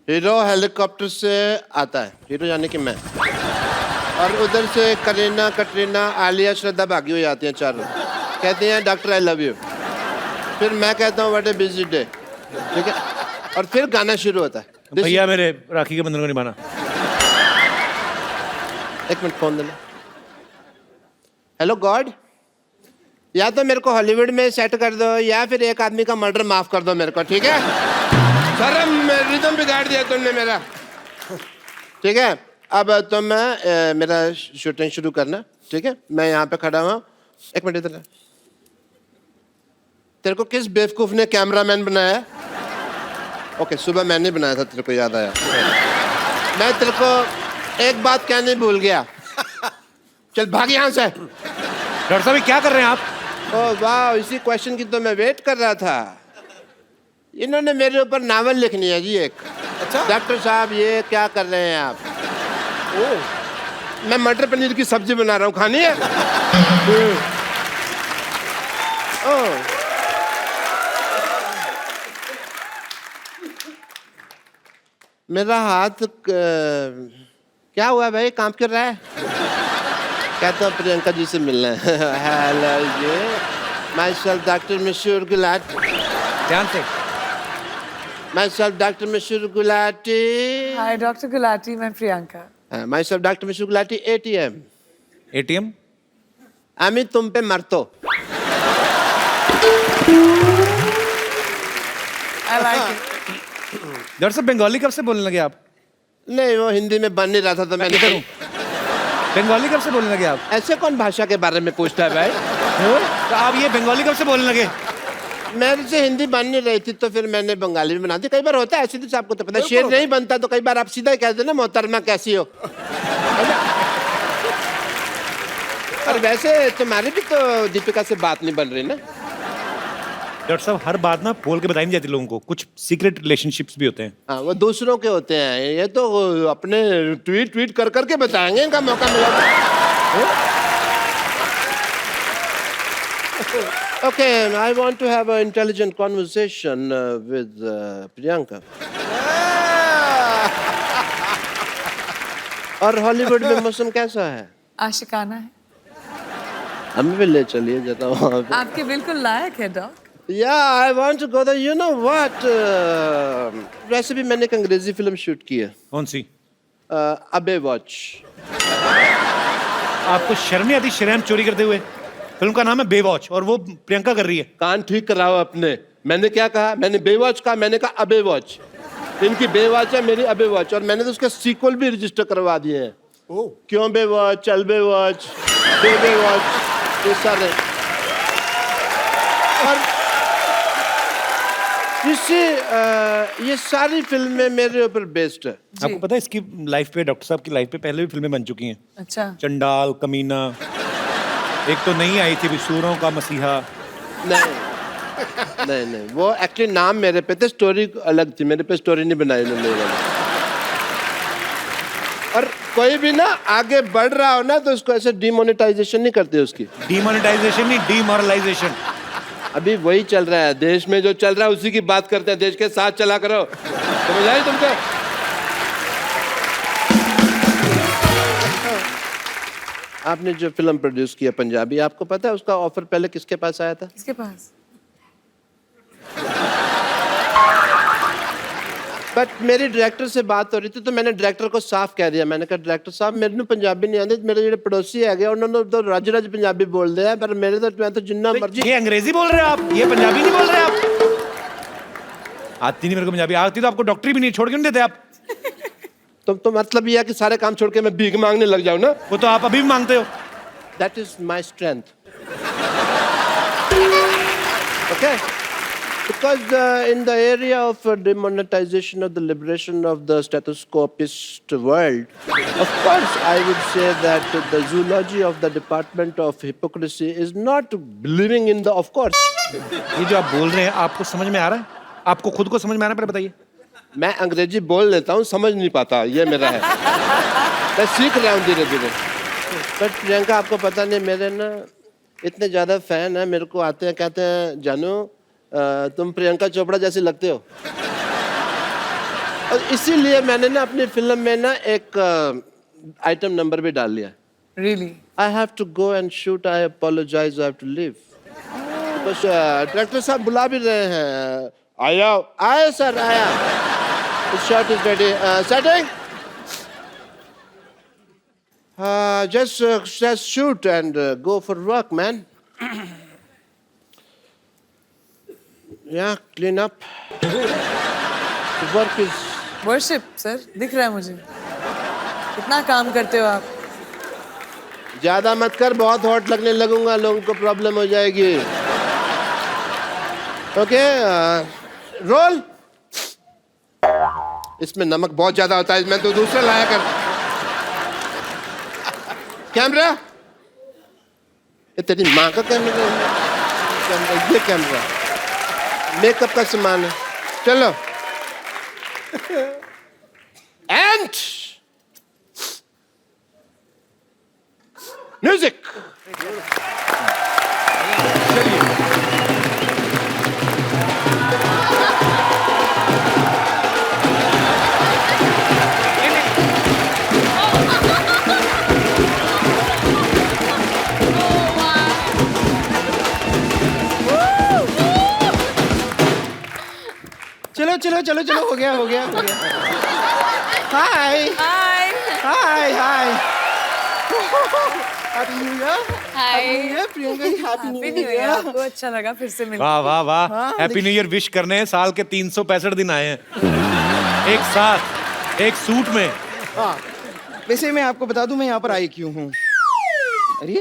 Hero helicopter से आता है, हीरो यानी कि मैं, और उधर से करीना, कटरीना, आलिया, श्रद्धा भागी हुई आती हैं चारों, कहती हैं डॉक्टर आई लव यू। फिर मैं कहता हूँ व्हाट ए बिजी डे, ठीक है, और फिर गाना शुरू होता है। भैया मेरे राखी के बंधन को निभाना। एक मिनट फोन देना। हेलो गॉड, या तो मेरे को हॉलीवुड में सेट कर दो या फिर एक आदमी का मर्डर माफ कर दो मेरे को, ठीक है। सर रिदम बिगाड़ दिया तुमने मेरा, ठीक है। अब तुम मेरा शूटिंग शुरू करना, ठीक है। मैं यहाँ पे खड़ा हुआ, एक मिनट इधर। तेरे को किस बेवकूफ ने कैमरामैन बनाया? ओके, सुबह मैंने बनाया था, तेरे को याद आया। मैं तेरे को एक बात कहने भूल गया, चल भाग यहाँ से। डॉक्टर साहब क्या कर रहे हैं आप? ओह वाह, इसी क्वेश्चन की तो मैं वेट कर रहा था। इन्होंने मेरे ऊपर नावल लिखनी है जी एक। अच्छा डॉक्टर साहब ये क्या कर रहे हैं आप? ओह, मैं मटर पनीर की सब्जी बना रहा हूँ, खानी है? ओह, मेरा हाथ क्या हुआ भाई, काम कर रहा है? कहता हूँ प्रियंका जी से मिलना है। Hello ji, myself doctor Mashoor Gulati. ध्यान से। My self doctor Mashoor Gulati. Hi doctor Gulati, मैं Priyanka. My self doctor Mashoor Gulati. ATM. ATM? अमी तुम पे मरतो। I like it. डॉक्टर साहब बंगाली कब से बोलने लगे आप? नहीं, वो हिंदी में बन नहीं रहा था तो मैं किधर हूँ? बंगाली कब से बोलने लगे आप? ऐसे कौन भाषा के बारे में पूछता है भाई? तो आप ये बंगाली कब से बोलने लगे? मेरे से हिंदी बन नहीं रही थी तो फिर मैंने बंगाली में बना दी। कई बार होता है ऐसे, तो आपको तो पता है, शेर नहीं बनता तो कई बार आप सीधा ही कहते ना मोहतरमा कैसी हो। और वैसे तुम्हारी भी तो दीपिका से बात नहीं बन रही ना। डॉक्टर साहब हर बात ना बोल के बताई नहीं जाती लोगों को, कुछ सीक्रेट रिलेशनशिप्स भी होते हैं। हाँ, वो दूसरों के होते हैं, ये तो अपने ट्वीट कर करके बताएंगे, इनका मौका मिला। Okay, I want to have a intelligent conversation with Priyanka. और हॉलीवुड में मौसम कैसा है? आशिकाना है। हमें भी ले चलिए जरा वहाँ पे। आपके बिल्कुल लायक है dock. Yeah, I want to go there. You know what? वैसे भी मैंने एक अंग्रेजी फिल्म शूट की है। कौन सी? अबे वॉच। आपको शर्म नहीं आती शरेआम चोरी करते हुए? फिल्म का नाम है बेवॉच और वो प्रियंका कर रही है। कान ठीक कराओ अपने। मैंने क्या कहा? मैंने बेवॉच कहा, मैंने कहा अबे वॉच। इनकी बेवॉच है, मेरी अबे वॉच, और मैंने तो उसके सीक्वल भी रजिस्टर करवा दिए हैं। क्यों बेवॉच, चल बेवॉच, बेवॉच, ये सारे। और ये सारी फिल्में मेरे ऊपर बेस्ड है। आपको पता है इसकी लाइफ पे, डॉक्टर साहब की लाइफ पे पहले भी फिल्में बन चुकी हैं। अच्छा। चंडाल, कमीना, एक तो नई आई थी सूरों का मसीहा। नहीं नहीं नहीं, वो एक्चुअली नाम मेरे पे थे, स्टोरी अलग थी, मेरे पे स्टोरी नहीं बनाई उन्होंने। और कोई भी ना आगे बढ़ रहा हो ना तो उसको ऐसे डिमोनेटाइजेशन नहीं करते उसकी। डिमोनेटाइजेशन नहीं, डिमोरलाइजेशन। अभी वही चल रहा है देश में, जो चल रहा है उसी की बात करते हैं। देश के साथ चला करो, समझ आई तुमको? आपने जो फिल्म प्रोड्यूस किया पंजाबी, आपको पता है उसका ऑफर पहले किसके पास आया था? किसके पास? बट मेरी डायरेक्टर से बात हो रही थी तो मैंने डायरेक्टर को साफ कह दिया। मैंने कहा डायरेक्टर साहब मेरे को पंजाबी नहीं आती, मेरे जो पड़ोसी है उन्होंने तो रज रज पंजाबी बोल दिया, पर मेरे तो मैं तो जिन्ना मर्जी। ये अंग्रेजी बोल रहे हो आप, ये पंजाबी नहीं बोल रहे आप? आती नहीं मेरे को पंजाबी, आती तो आपको डॉक्टरी भी नहीं छोड़ क्यों नहीं देते आप? तो मतलब ये है कि सारे काम छोड़ के मैं भीख मांगने लग जाऊं ना? वो तो आप अभी भी मांगते हो। That is my strength. Okay, because in the area of demonetization of the liberation of the stethoscopist world, of course I would say that the zoology of the department of hypocrisy is not believing in the, of course. ये जो आप बोल रहे हैं आपको समझ में आ रहा है? आपको खुद को समझ में आ रहा है? बताइए। मैं अंग्रेजी बोल लेता हूँ, समझ नहीं पाता, ये मेरा है। मैं सीख रहा हूँ धीरे धीरे। बट प्रियंका आपको पता नहीं, मेरे ना इतने ज़्यादा फैन है, मेरे को आते हैं कहते हैं जानू तुम प्रियंका चोपड़ा जैसे लगते हो। और इसीलिए मैंने ना अपनी फिल्म में ना एक आइटम नंबर भी डाल लिया. Really? I have to go and shoot. I apologize. I have to leave. बस डायरेक्टर साहब बुला भी रहे हैं. आया सर आया. The shot is ready. Setting. Just shoot and go for work, man. Yeah, clean up. The work is. Worship, sir. दिख रहा है मुझे. कितना काम करते हो आप? ज्यादा मत कर, बहुत हॉट लगने लगूंगा, लोगों को प्रॉब्लम हो जाएगी. Okay, roll. इसमें नमक बहुत ज्यादा होता है, मैं तो दूसरा लाया कर. कैमरा. ये तेरी माँ का कैमरा. ये कैमरा मेकअप का सामान है. चलो. And music. चलो हो गया hi Hi. Hi happy new year Priyanka ji. Happy Happy न्यू New Year. ईयर. आपको अच्छा लगा फिर से मिलकर. वाह वाह वाह. हाँ, हैप्पी न्यू ईयर विश करने हैं. साल के 365 दिन आए हैं एक साथ एक सूट में. हाँ, वैसे मैं आपको बता दूं मैं यहाँ पर आई क्यों हूँ. अरे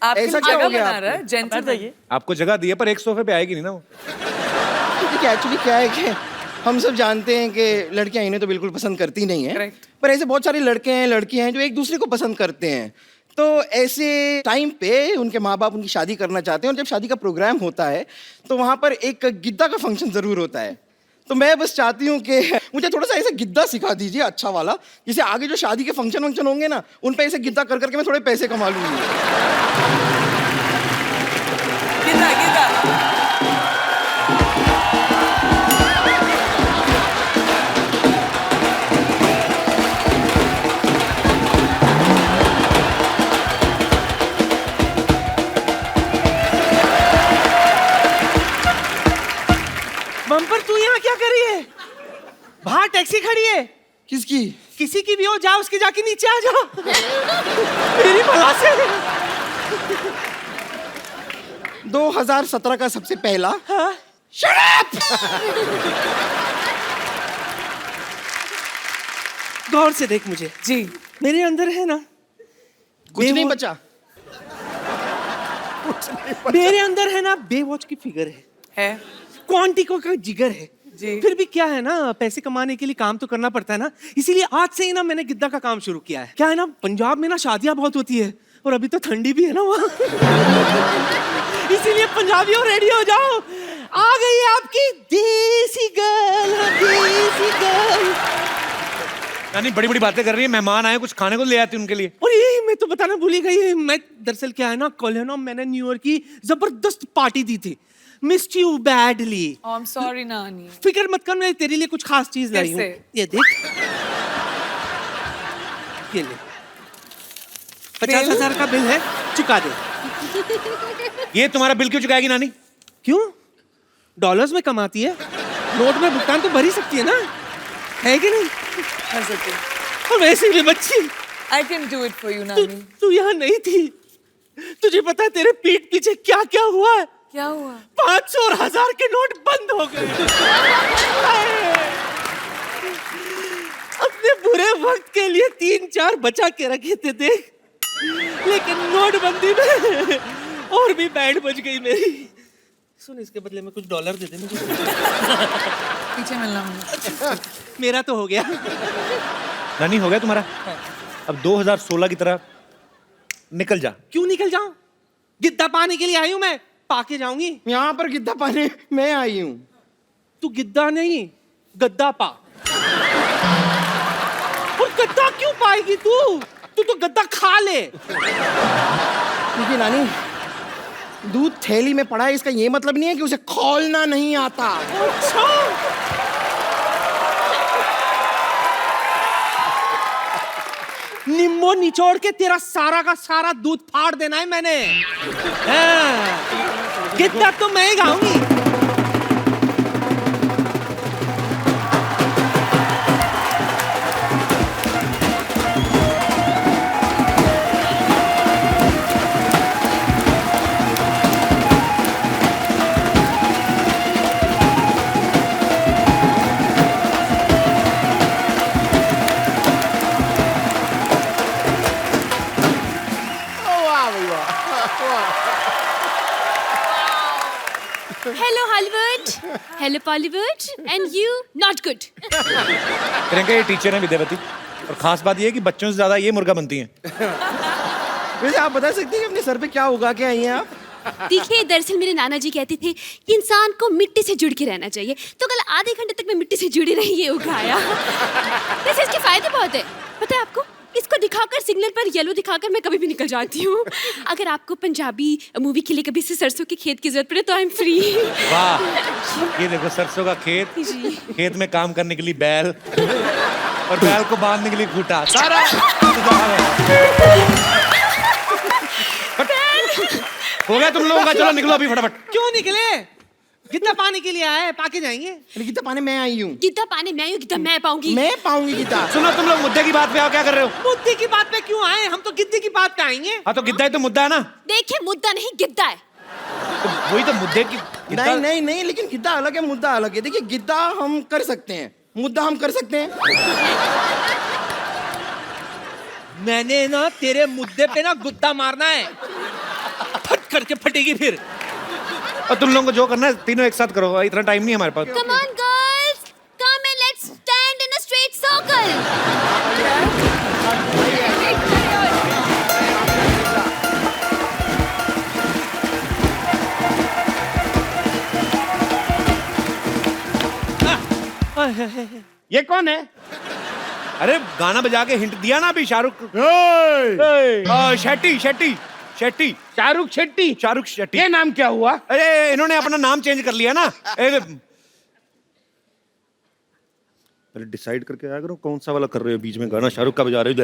आपके ऐसा लिए क्या हो जगह गया बना आपको? रहा है. Gentleman. आपको जगह दी है पर एक सोफे पे आएगी नहीं ना वो. देखिए एक्चुअली क्या है कि हम सब जानते हैं कि लड़कियां इन्हें तो बिल्कुल पसंद करती नहीं है. Correct. पर ऐसे बहुत सारे लड़के हैं लड़कियां हैं जो एक दूसरे को पसंद करते हैं. तो ऐसे टाइम पे उनके माँ बाप उनकी शादी करना चाहते हैं और जब शादी का प्रोग्राम होता है तो वहाँ पर एक गिद्दा का फंक्शन ज़रूर होता है. तो मैं बस चाहती हूँ कि मुझे थोड़ा सा ऐसा गिद्दा सिखा दीजिए अच्छा वाला, जिसे आगे जो शादी के फंक्शन होंगे ना उन पे ऐसे गिद्दा कर करके मैं थोड़े पैसे कमा लूँगी. गिद्दा. बम्पर तू यहाँ क्या कर रही है? बाहर टैक्सी खड़ी है. किसकी? किसी की भी हो, जा उसके जाके नीचे आ जा. मेरी भला से. 2017 का सबसे पहला. हाँ? गौर से देख मुझे. जी. मेरे अंदर है ना कुछ नहीं बचा. मेरे अंदर है ना बेवॉच की फिगर है. क्वांटिको का जिगर है. जी. फिर भी क्या है ना, पैसे कमाने के लिए काम तो करना पड़ता है ना. इसीलिए आज से ही ना मैंने गिद्दा का काम शुरू किया है. क्या है ना, पंजाब में ना शादियां बहुत होती है और अभी तो ठंडी भी है ना वहाँ. इसीलिए पंजाबियों रेडी हो जाओ, आ गई है आपकी देसी गर्ल. यानी बड़ी बड़ी बातें कर रही है. मेहमान आए, कुछ खाने को ले आती उनके लिए. और ये मैं तो बताना भूल ही गई. मैं दरअसल क्या है ना, कल है ना मैंने न्यू ईयर की जबरदस्त पार्टी दी थी. Missed you badly. Oh, I'm sorry, नानी. फिक्र मत कर, मैं तेरे लिए कुछ खास चीज लाई हूँ. कैसे? ये देख, ये ले. 50,000 का बिल है, चुका दे. ये तुम्हारा बिल क्यों चुकाएगी नानी? क्यों? डॉलर्स में कमाती है, नोट में भुगतान तो भर ही सकती है ना, है कि नहीं? कर सकते. और वैसे भी बच्ची, I can do it for you, तू नानी. तू यहाँ नहीं थी. तुझे पता है तेरे पीठ पीछे क्या क्या हुआ है? क्या हुआ? 500 और 1000 के नोट बंद हो गए. अपने बुरे वक्त के लिए 3-4 बचा के रखे थे देख, लेकिन नोटबंदी में और भी बैंड बज गई मेरी. सुन, इसके बदले में कुछ डॉलर दे दे मुझे. पीछे मिलना मुझे. मेरा तो हो गया. नानी हो गया तुम्हारा? अब 2016 की तरह निकल जा. क्यों निकल जाऊं? गिद्दा पाने के लिए आई हूं मैं, पाके जाऊंगी. यहाँ पर गिद्दा पाने मैं आई हूँ. तू गिद्दा नहीं, गद्दा पा. और गद्दा क्यों पाएगी तू? तू तो गद्दा खा ले. क्योंकि नानी, दूध थैली में पड़ा है इसका ये मतलब नहीं है कि उसे खोलना नहीं आता. अच्छा, नींबू निचोड़ के तेरा सारा का सारा दूध फाड़ देना है मैंने। हाँ। गिद्दा तो मैं ही गाऊंगी। Hello Hollywood, hello Bollywood, and you not good. Priyanka ये टीचर है विद्यावती, और खास बात ये है कि बच्चों से ज्यादा ये मुर्गा बनती हैं। वैसे आप बता सकते हैं कि अपने सर पे क्या उगा के आई हैं आप? देखिए, दरअसल मेरे नाना जी कहते थे कि इंसान को मिट्टी से जुड़ के रहना चाहिए, तो कल आधे घंटे तक मैं मिट्टी से जुड़ी रही, ये उगाया। वैसे इसके फायदे बहुत है, पता है आपको? इसको दिखाकर, सिग्नल पर येलो दिखाकर मैं कभी भी निकल जाती हूँ। अगर आपको पंजाबी मूवी के लिए कभी से सरसों के खेत की जरूरत पड़े तो आई एम फ्री। वाह, ये देखो सरसों का खेत, खेत में काम करने के लिए बैल, और बैल को बांधने के लिए खूंटा, सारा हो गया तुम लोगों का। चलो निकलो अभी फटाफट। क्यों निकले? गिद्दा पाने के लिए आए, पाके जाएंगे। गीता पाने मैं आई हूँ। गिद्दा पाने मैं हूँ, गिद्दा मैं पाऊंगी। मैं पाऊंगी गीता। सुनो, तुम लोग मुद्दे की बात पे आओ, क्या कर रहे हो? मुद्दे की बात पे क्यों आए? हम तो गिद्दे की बात पे आएंगे। हाँ तो गिद्दा ही तो मुद्दा है ना। देखिए, मुद्दा नहीं गिद्दा है। तो वही तो मुद्दे की नहीं नहीं नहीं, लेकिन गिद्दा अलग है, मुद्दा अलग है। देखिए, गिद्दा हम कर सकते हैं, मुद्दा हम कर सकते हैं। मैंने ना तेरे मुद्दे पे ना गुद्दा मारना है, फट करके फटेगी फिर। और तुम लोगों को जो करना है तीनों एक साथ करो, इतना टाइम नहीं है हमारे पास। Come on girls, come and let's stand in a straight circle. ये कौन है? अरे गाना बजा के हिंट दिया ना अभी, शाहरुख शेट्टी शेट्टी शेट्टी शाहरुख शेट्टी। शाहरुख शेट्टी। ये नाम क्या हुआ? अरे इन्होंने अपना नाम चेंज कर लिया ना। अरे डिसाइड करके आया करो कौन सा वाला कर रहे हो, बीच में गाना शाहरुख का बजा रहे हो।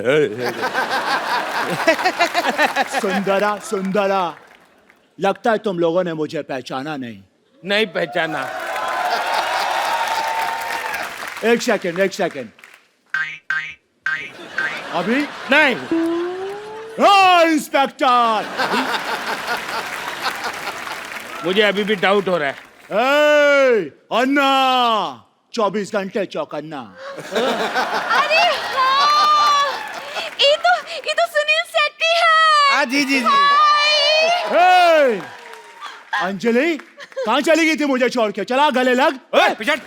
सुंदरा सुंदरा, लगता है तुम लोगों ने मुझे पहचाना नहीं। नहीं पहचाना। एक सेकंड एक सेकंड, अभी नहीं। इंस्पेक्टर, मुझे अभी भी डाउट हो रहा है। अन्ना, 24 घंटे चौकन्ना। अरे हाँ, ये तो सुनील शेट्टी है। हाँ जी जी जी। अंजलि कहाँ चली गई थी मुझे छोड़ के? चला गले लग। पिछड़,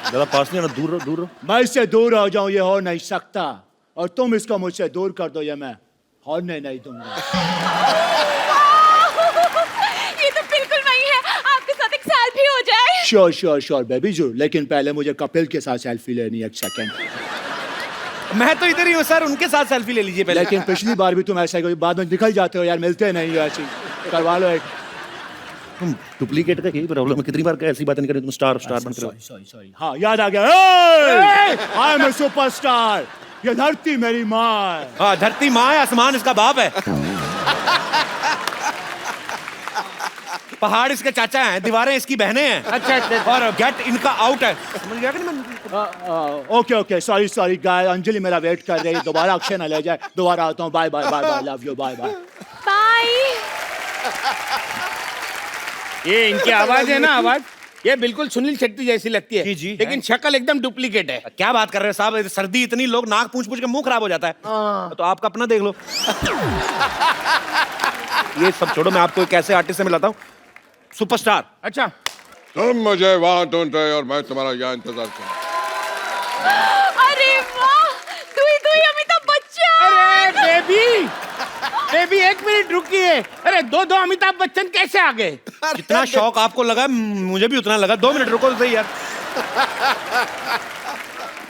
ज़्यादा पास नहीं आना, दूर रहो दूर रहो। मैं इससे दूर हो जाऊं ये हो नहीं सकता, और तुम इसको मुझसे दूर कर दो ये मैं होने नहीं दूंगा। ये तो बिल्कुल वही है, आपके साथ एक सेल्फी हो जाए। श्योर श्योर श्योर बेबी जू, लेकिन पहले मुझे कपिल के साथ सेल्फी लेनी है। एक सेकंड। मैं तो इधर ही हूँ सर, उनके साथ सेल्फी ले लीजिए पहले। लेकिन पिछली बार भी तुम ऐसा ही बाद में निकल जाते हो यार, मिलते नहीं हो, ऐसी करवा लो एक। तुम डुप्लीकेट का यही प्रॉब्लम है, कितनी बार ऐसी बातें नहीं करें, तुम स्टार स्टार बन रहे हो। सॉरी, हाँ याद आ गया। आई एम ए सुपरस्टार, ये धरती मेरी माँ है। हाँ, धरती माँ है, आसमान इसका बाप है। पहाड़ इसके चाचा हैं, दीवारें इसकी बहनें हैं। अच्छा अच्छा। और गेट इनका आउट है। समझ गया कि नहीं? मैं ओके ओके, सॉरी सॉरी गाय, अंजलि मेरा वेट कर रही है, दोबारा अक्षय न ले जाए। दोबारा आता हूँ, bye bye bye bye, love you, bye bye bye. ये इनकी आवाज है ना, आवाज ये बिल्कुल सुनील शेट्टी जैसी लगती है। जी, जी, लेकिन शक्ल एकदम डुप्लीकेट है। क्या बात कर रहे हैं साहब, सर्दी इतनी, लोग नाक पूछ पूछ के मुंह खराब हो जाता है। तो आपका अपना देख लो। ये सब छोड़ो, मैं आपको एक ऐसे आर्टिस्ट से मिलाता हूँ, सुपरस्टार। अच्छा, तुम मुझे वहां ढूंढ रहे और मैं तुम्हारा यहाँ इंतजार कर। अरे वाह, दुई अमिताभ बच्चन। अरे बेबी, बेबी एक मिनट रुकिए। अरे दो अमिताभ बच्चन कैसे आ गए? जितना शौक आपको लगा मुझे भी उतना लगा। 2 मिनट रुको तो सही यार।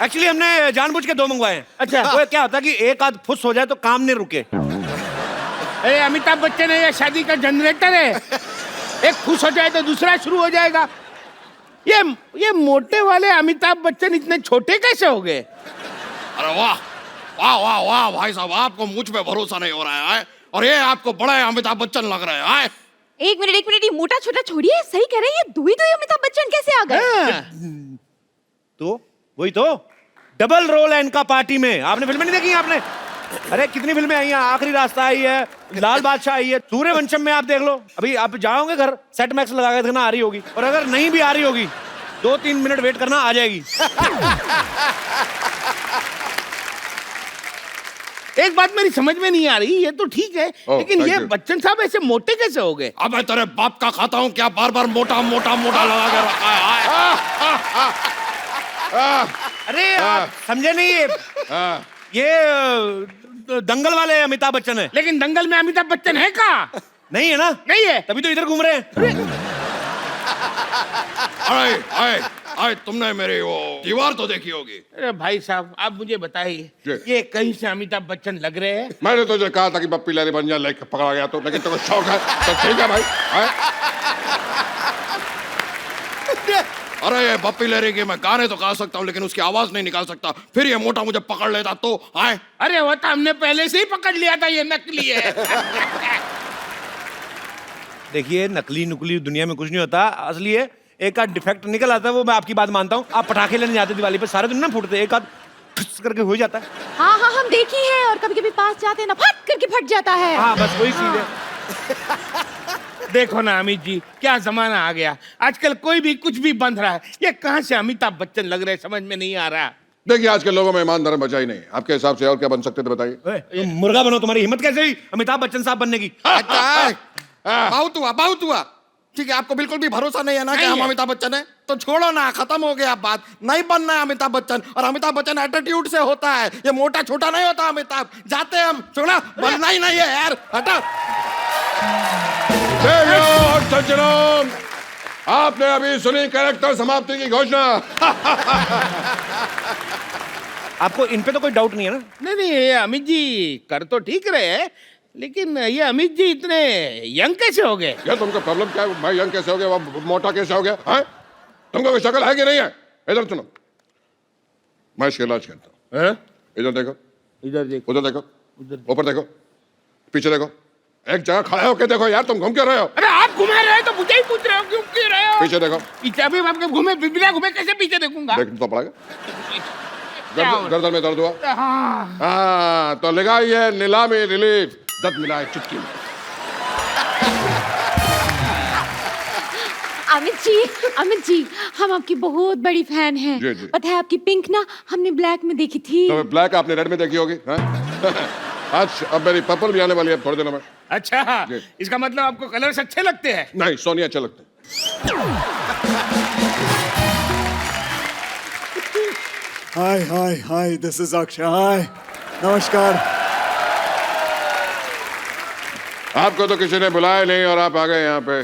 एक्चुअली हमने जानबूझ के 2 मंगवाए हैं। अच्छा। वो क्या होता है कि एक आध फुस हो जाए तो काम नहीं रुके। अरे अमिताभ बच्चन है या शादी का जनरेटर है? एक खुश हो जाए तो दूसरा शुरू हो जाएगा। ये मोटे वाले अमिताभ बच्चन इतने छोटे कैसे हो गए? अरे वाह, वाह वाह वाह भाई साहब, आपको मुझ पे भरोसा नहीं हो रहा है। और ये आपको बड़े अमिताभ बच्चन लग रहे हैं। एक मिनट, ये मोटा छोटा छोड़िए, सही कह रहे हैं, ये दुई अमिताभ बच्चन कैसे आ गए? तो वही तो डबल रोल है इनका पार्टी में। आपने फिल्में नहीं देखी हैं आपने? अरे कितनी फिल्में आई हैं, आखिरी रास्ता आई है, लाल बादशाह आई है, सूर्यवंशम में आप देख लो। अभी आप जाओगे घर, सेट मैक्स लगा के देखना आ रही होगी, और अगर नहीं भी आ रही होगी 2-3 मिनट वेट करना, आ जाएगी। एक बात मेरी समझ में नहीं आ रही, ये तो ठीक है, लेकिन ये बच्चन साहब ऐसे मोटे कैसे हो गए? अब मैं तेरे बाप का खाता हूँ क्या, बार बार मोटा मोटा मोटा लगा के रखा है। अरे आप समझे नहीं, ये दंगल वाले अमिताभ बच्चन है। लेकिन दंगल में अमिताभ बच्चन है का? नहीं है ना? नहीं है, तभी तो इधर घूम रहे हैं। अरे तुमने मेरी वो दीवार तो देखी होगी। अरे भाई साहब, आप मुझे बताइए, ये कहीं से अमिताभ बच्चन लग रहे हैं? मैंने तुझे कहा था कि बप्पी लहरी बन जा, लेके पकड़ा गया तो, लेकिन तेरे को शौक है तो ठीक है भाई। अरे ये बप्पी लहरी के मैं गाने तो गा सकता हूँ, लेकिन उसकी आवाज नहीं निकाल सकता। फिर ये मोटा मुझे पकड़ लेता तो आए। अरे वो तो हमने पहले से ही पकड़ लिया था, ये नकली है। देखिए, नकली नुकली दुनिया में कुछ नहीं होता, असली है। एक आध डिफेक्ट निकल आता है, वो मैं आपकी बात मानता हूँ। आप पटाखे लेने जाते दिवाली पे, सारे दिन ना फूटते, एक आध ठुस करके हो जाता है। हाँ हाँ, हम देखी है, और कभी कभी पास जाते हैं ना, फट करके फट जाता है। हाँ, बस वही चीज है। देखो ना अमित जी, क्या जमाना आ गया, आजकल कोई भी कुछ भी बंध रहा है। ये कहाँ से अमिताभ बच्चन लग रहे, समझ में नहीं आ रहा। देखिए, आज के लोगों में ईमान धर्म बचा ही नहीं। आपके हिसाब से और क्या बन सकते थे बताइए? तुम मुर्गा बनो, तुम्हारी हिम्मत कैसे हुई अमिताभ बच्चन साहब बनने की? बहुत हुआ। ठीक है, आपको बिल्कुल भी भरोसा नहीं है ना कि हम अमिताभ बच्चन है, तो छोड़ो ना, खत्म हो गया बात। नहीं बनना है अमिताभ बच्चन, और अमिताभ बच्चन एटीट्यूड से होता है, ये मोटा छोटा नहीं होता अमिताभ। जाते हम, छोड़ा, बनना ही नहीं है यार, हटा। सज्जनों, आपने अभी सुनी कैरेक्टर समाप्ति की घोषणा। आपको इन पे तो कोई डाउट नहीं है ना? नहीं नहीं, ये अमित जी कर तो ठीक रहे हैं, लेकिन ये अमित जी इतने यंग कैसे हो गए? यार तुमका प्रॉब्लम क्या है? मैं यंग कैसे हो गया, वो मोटा कैसे हो गया है? तुमको कोई शक्ल है कि नहीं है? इधर सुनो, मैं इसका इलाज करता हूँ। इधर देखो, इधर देखो, उधर देखो, ऊपर देखो, पीछे देखो, एक जगह खड़े होके देखो यार, तुम घूम क्यों रहे हो? अरे आप घुमा रहे हो तो मुझे ही पूछ रहे हो, क्यों क्यों रहे हो? पीछे देखो। पीछे अभी आपके घूमे, बिना घूमे कैसे पीछे देखूंगा? देखना तो पड़ेगा। गर्दन में दर्द हुआ? हाँ। हाँ, तो लगाइए नीलामी रिलीफ, दर्द मिला है चुटकी में। अमित जी, हम आपकी बहुत बड़ी फैन हैं। जी, जी। पता है, आपकी पिंक ना हमने ब्लैक में देखी थी। तो ब्लैक आपने रेड में देखी होगी। आज अब मेरी पर्पल भी आने वाली है थोड़े दिनों में। अच्छा, इसका मतलब आपको कलर्स अच्छे लगते हैं? नहीं, सोनी अच्छे लगते हैं। हाय हाय हाय, दिस इज अक्षय। हाय, नमस्कार। आपको तो किसी ने बुलाया नहीं और आप आ गए यहाँ पे।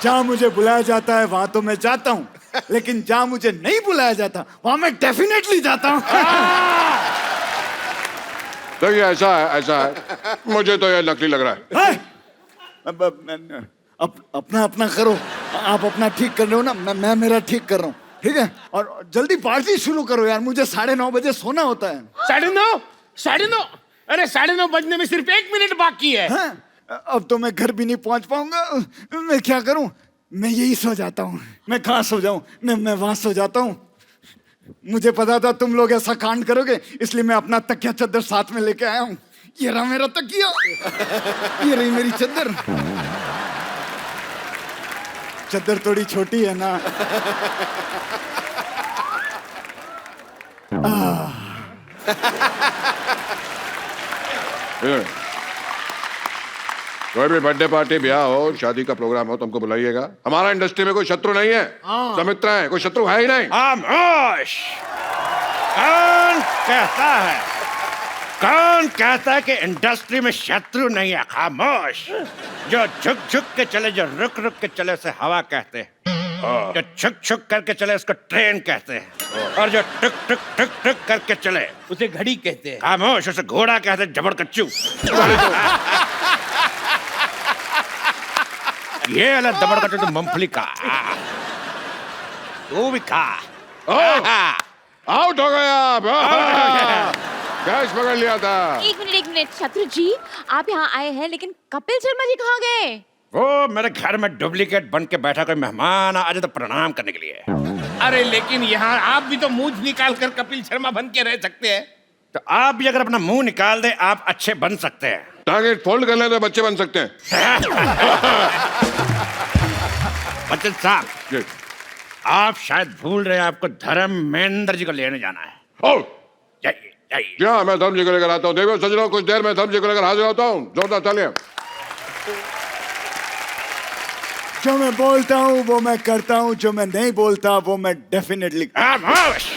जहाँ मुझे बुलाया जाता है वहां तो मैं जाता हूँ, लेकिन जहाँ मुझे नहीं बुलाया जाता वहां मैं डेफिनेटली जाता हूँ। देखिए, ऐसा है, मुझे तो यह नकली लग रहा है। अपना अपना करो, आप अपना ठीक कर रहे हो ना, मैं मेरा ठीक कर रहा हूँ, ठीक है? और जल्दी पार्टी शुरू करो यार, मुझे 9:30 बजे सोना होता है। 9:30? 9:30? अरे 9:30 बजने में सिर्फ 1 मिनट बाकी है। हाँ? अब तो मैं घर भी नहीं पहुंच पाऊंगा, मैं क्या करूं? मैं यही सो जाता हूँ। मैं कहाँ सो जाऊं? मैं वहां सो जाता हूँ। मुझे पता था तुम लोग ऐसा कांड करोगे, इसलिए मैं अपना तकिया चद्दर साथ में लेके आया हूँ। ये रहा मेरा तकिया, ये रही मेरी चद्दर। चद्दर थोड़ी छोटी है ना। कोई भी बर्थडे पार्टी, ब्याह हो, शादी का प्रोग्राम हो, तुमको बुलाइएगा। हमारा इंडस्ट्री में कोई शत्रु नहीं है, सब मित्र है, कोई शत्रु है ही नहीं। खामोश! कौन कहता है? कौन कहता है कि इंडस्ट्री में शत्रु नहीं है? खामोश! जो झुक झुक के चले, जो रुक रुक के चले उसे हवा कहते हैं, जो छुक छुक करके चले उसको ट्रेन कहते हैं, और जो टुक टुक टुक टुक करके चले उसे घड़ी कहते हैं। खामोश! उसे घोड़ा कहते हैं, जबड़ कच्चू। ये अलग दबड़ कच्चू तो मूंगफली का, तू भी खा। आउट हो गया आप। कैच पकड़ लिया था। एक मिनट शत्रु जी, आप यहाँ आए हैं लेकिन कपिल शर्मा जी कहाँ गए? वो मेरे घर में डुप्लीकेट बन के बैठा कोई मेहमान आ जाए तो प्रणाम करने के लिए। अरे लेकिन यहाँ आप भी तो मूंछ निकाल कर कपिल शर्मा बन के रह सकते हैं। तो आप भी अगर अपना मुंह निकाल दे आप अच्छे बन सकते हैं। टारगेट फोल्ड कर ले तो बच्चे बन सकते हैं। बच्चन साहब, आप शायद भूल रहे हैं आपको धर्मेंद्र जी को लेने जाना है। ओ जाइए जाइए। क्या मैं धर्म जी को लेकर आता हूँ। देखो सच रहा हूँ, कुछ देर में धर्म जी को लेकर हाजिर होता हूँ। जोरदार तालियां। जो मैं बोलता हूँ वो मैं करता हूँ, जो मैं नहीं बोलता वो मैं डेफिनेटली। खामोश।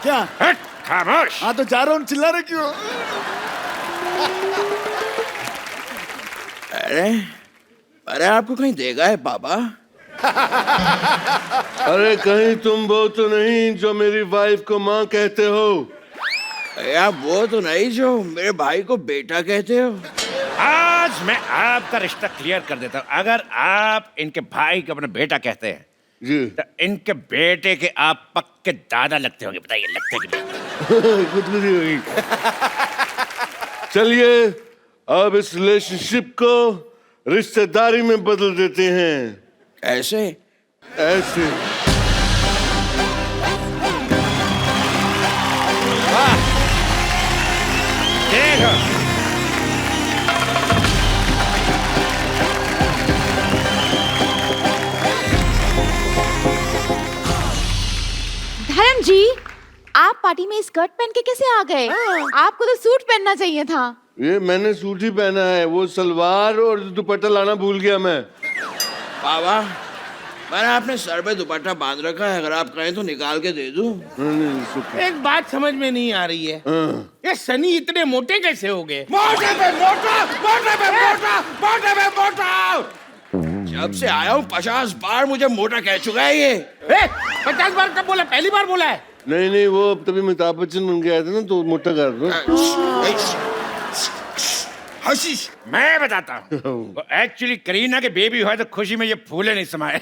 क्या? हट, खामोश। हाँ तो जा रहा हूँ, चिल्ला रहे क्यों? अरे आपको कहीं देगा है पापा? अरे कहीं तुम वो तो नहीं जो मेरी वाइफ को माँ कहते हो? यार वो तो नहीं जो मेरे भाई को बेटा कहते हो। आज मैं आपका रिश्ता क्लियर कर देता हूँ। अगर आप इनके भाई को अपना बेटा कहते हैं जी तो इनके बेटे के आप पक्के दादा लगते होंगे। बताइए लगते कि नहीं? खुदकुशी हुई। चलिए अब इस रिलेशनशिप को रिश्तेदारी में बदल देते हैं। ऐसे ऐसे देखो धर्म जी, आप पार्टी में स्कर्ट पहन के कैसे आ गए? आपको तो सूट पहनना चाहिए था। ये मैंने सूट ही पहना है, वो सलवार और दुपट्टा लाना भूल गया मैं। पापा मैंने अपने सर पे दुपट्टा बांध रखा है, अगर आप कहें तो निकाल के दे दूं। एक बात समझ में नहीं आ रही है, ये सनी इतने मोटे कैसे हो गए? मोटे पे मोटा, मोटे पे मोटा, मोटे पे मोटा। जब से आया हूँ 50 बार मुझे मोटा कह चुका है ये। 50 बार कब बोला? पहली बार बोला है। नहीं वो तभी अमिताभ बच्चन बन गया था ना, तो मोटा कर दो। हशीश मैं बताता हूँ, एक्चुअली करीना के बेबी हुआ तो खुशी में ये फूले नहीं समाये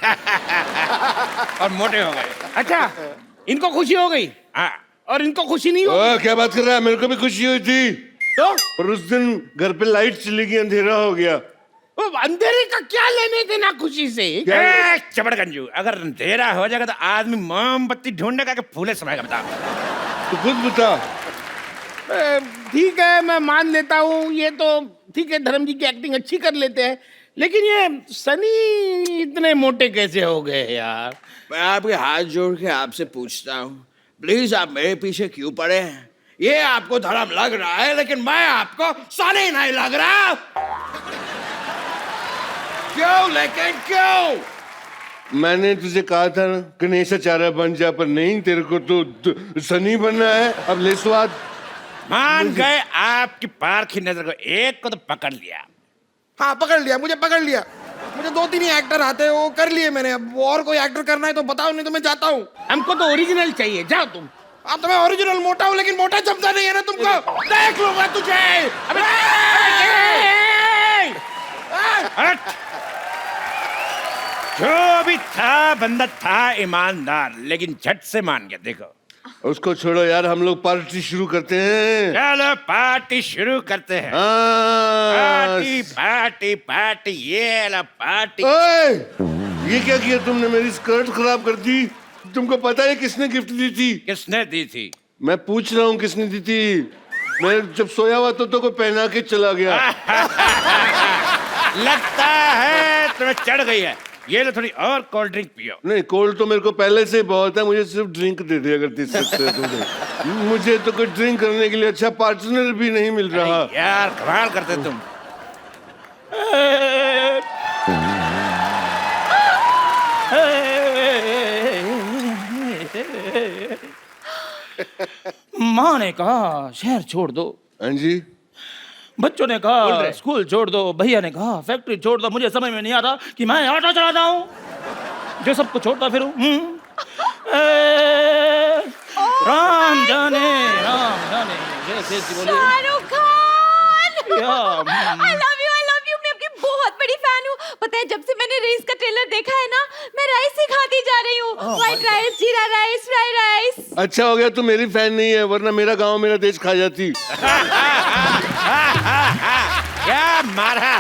और मोटे हो गए। अच्छा, इनको खुशी हो गई? हाँ। और इनको खुशी नहीं हो? क्या बात कर रहा है? मेरे को भी खुशी हुई थी तो और उस दिन घर पे लाइट चली गई, अंधेरा हो गया। वो अंधेरे का क्या लेने देना खुशी से? चबड़गंजू, अगर अंधेरा हो जाएगा तो आदमी मोमबत्ती ढूंढने का फूले समाएगा। बताओ तो खुद बता। ठीक है मैं मान लेता हूँ, ये तो ठीक है, धर्म जी की एक्टिंग अच्छी कर लेते हैं, लेकिन ये सनी इतने मोटे कैसे हो गए यार? मैं आपके हाथ जोड़ के आपसे पूछता हूँ, प्लीज आप मेरे पीछे क्यों पड़े हैं? ये आपको धर्म लग रहा है लेकिन मैं आपको सनी नहीं लग रहा। क्यों लेकिन क्यों? मैंने तुझे कहा था ना गणेशाचार्य बन जा, पर नहीं, तेरे को तो सनी बनना है। अब ले स्वाद। मान गए आपकी पारखी नजर को, एक को तो पकड़ लिया। हाँ पकड़ लिया, मुझे पकड़ लिया। मुझे 2-3 ही एक्टर आते हैं, वो कर लिए मैंने। अब और कोई एक्टर करना है तो बताओ, नहीं तो मैं जाता हूँ। हमको तो ओरिजिनल चाहिए, जाओ तुम। अब तो मैं ओरिजिनल मोटा हूँ लेकिन मोटा जमता नहीं है ना तुमको। देख लूंगा तुझे। हट। जो भी था बंदा था ईमानदार, लेकिन झट से मान गया। देखो उसको छोड़ो यार, हम लोग पार्टी शुरू करते हैं। चलो पार्टी शुरू करते हैं। पार्टी पार्टी पार्टी, ये ला पार्टी। ये क्या किया तुमने? मेरी स्कर्ट खराब कर दी। तुमको पता है किसने गिफ्ट दी थी? किसने दी थी? मैं पूछ रहा हूँ किसने दी थी। मैं जब सोया हुआ तो कोई पहना के चला गया। लगता है तुम्हें चढ़ गई है। ये लो थोड़ी और कोल्ड ड्रिंक पियो। नहीं, कोल्ड तो मेरे को पहले से बहुत है, मुझे सिर्फ ड्रिंक दे दे अगर दे सकते हो तुम। मुझे तो कोई ड्रिंक करने के लिए अच्छा पार्टनर भी नहीं मिल रहा। यार कमाल करते तुम। माँ ने कहा शहर छोड़ दो, हाँ जी। बच्चों ने कहा स्कूल छोड़ दो, भैया ने कहा फैक्ट्री छोड़ दो। मुझे समझ में नहीं आता कि मैं ऑटो चलाता हूँ जो सबको छोड़ता फिरूं। राम जाने जैसे बोलिए। Shahrukh Khan, I love you, मैं आपकी बहुत बड़ी फैन हूँ। पता पता है, जब से मैंने रेस का ट्रेलर देखा है ना, मैं राइस ही खाती जा रही हूँ। व्हाइट राइस, जीरा राइस, फ्राई राइस। अच्छा हो गया तू मेरी फैन नहीं है, वरना मेरा गांव मेरा देश खा जाती। क्या मारा।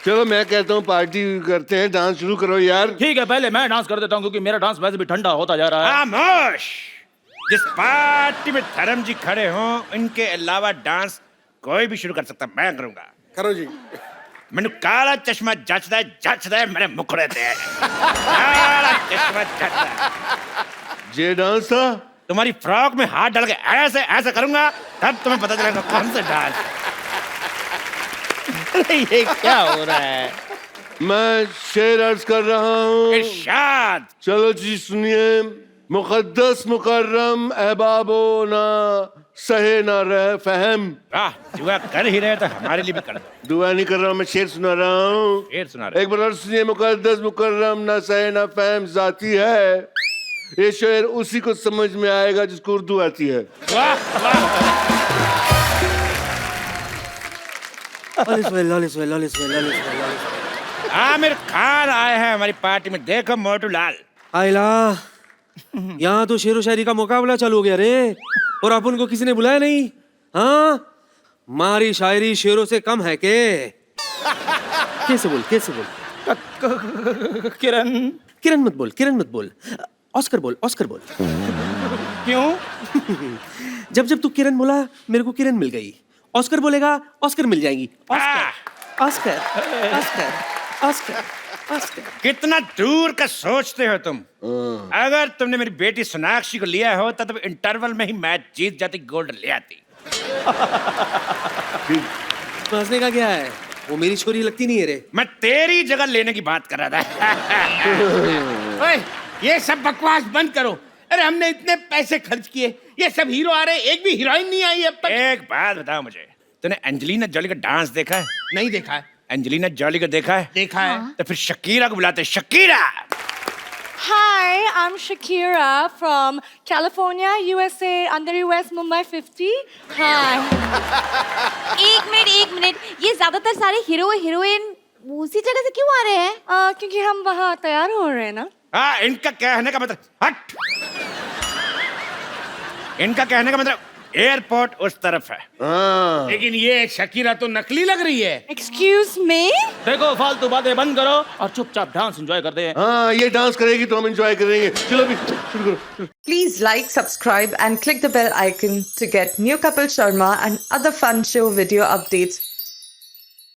चलो मैं कहता हूँ पार्टी करते हैं, डांस शुरू करो यार। ठीक है, पहले मैं डांस कर देता हूँ क्योंकि मेरा डांस वैसे भी ठंडा होता जा रहा है। खामोश। जिस पार्टी में धर्म जी खड़े हों, इनके अलावा डांस कोई भी शुरू कर सकता, मैं करूंगा। करो जी। मैंने काला चश्मा जचदा है मेरे मुखड़े ते। काला चश्मा जचदा। जे डांस था तुम्हारी फ्रॉक में हाथ डाल के ऐसे ऐसे करूंगा, तब तुम्हें पता चलेगा कौन सा डांस। ये क्या हो रहा है? मैं शेर अर्ज कर रहा हूँ। इरशाद। चलो जी सुनिए। मुकद्दस मुकर्रम अहबाबो ना सहे ना रह फहम। दुआ कर ही रहे तो हमारे लिए भी कर दो। दुआ नहीं कर रहा हूँ, मैं शेर सुना रहा हूँ। शेर सुना रहे। एक बार और सुनिए। मुकद्दस मुकर्रम ना सहे ना फहम जाती है। ये शेर उसी को समझ में आएगा जिसको उर्दू आती है। आमिर खान आए हैं हमारी पार्टी में, देखो मोटू लाल। आइला, यहाँ तो शेरो शायरी का मुकाबला चालू हो गया रे, और अपन को किसी ने बुलाया नहीं। हाँ, मारी शायरी शेरों से कम है के? कैसे बोल किरण। किरण मत बोल, ऑस्कर बोल। क्यों? जब जब तू किरण बोला, मेरे को किरण मिल गई। ऑस्कर बोलेगा, ऑस्कर मिल जाएंगी। ऑस्कर। कितना दूर का सोचते हो तुम। अगर तुमने मेरी बेटी सोनाक्षी को लिया होता तो इंटरवल में ही मैच जीत जाती, गोल्ड ले आती। हंसने का क्या है? वो मेरी छोरी लगती नहीं है रे। मैं तेरी जगह लेने की बात कर रहा था। ओए, ये सब बकवास बंद करो। अरे हमने इतने पैसे खर्च किए, ये सब हीरो आ रहे, एक भी हीरोइन नहीं आई अब तक। एक बात बताओ मुझे, तूने एंजेलिना जॉली का डांस देखा है? नहीं देखा है। एंजेलिना जॉली को देखा है? देखा है। तो फिर शकीरा को बुलाते। Shakira. Hi, I'm Shakira from California, USA, under US Mumbai 50. Hi. एक मिनट, ये ज्यादातर सारे हीरो हीरोइन उसी जगह से क्यों आ रहे हैं? क्योंकि हम वहाँ तैयार हो रहे हैं ना। हाँ, इनका कहने का मतलब हट। इनका कहने का मतलब एयरपोर्ट उस तरफ है। लेकिन ये शकीरा तो नकली लग रही है। Excuse me? देखो, फालतू बातें बंद करो और चुपचाप डांस एंजॉय करते हैं। हाँ, ये डांस करेगी तो हम एंजॉय करेंगे। चलो भी शुरू करो। Please like, subscribe and click the bell icon to get new Kapil Sharma and other fun show video updates